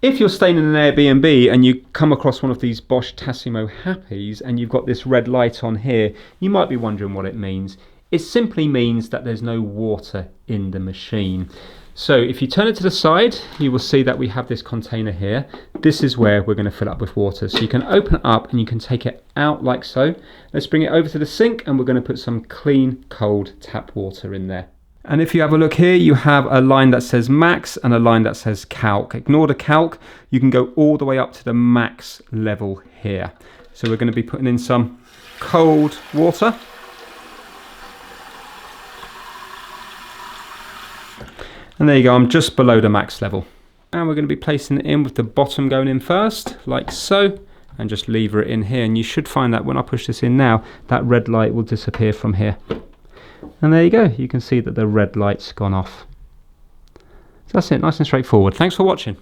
If you're staying in an Airbnb and you come across one of these Bosch Tassimo Happies and you've got this red light on here, you might be wondering what it means. It simply means that there's no water in the machine. So if you turn it to the side, you will see that we have this container here. This is where we're going to fill up with water. So you can open it up and you can take it out like so. Let's bring it over to the sink and we're going to put some clean, cold tap water in there. And if you have a look here, you have a line that says max and a line that says calc. Ignore the calc, you can go all the way up to the max level here. So we're going to be putting in some cold water. And there you go, I'm just below the max level. And we're going to be placing it in with the bottom going in first, like so, and just lever it in here. And you should find that when I push this in now, that red light will disappear from here. And there you go, you can see that the red light's gone off. So that's it, nice and straightforward. Thanks for watching.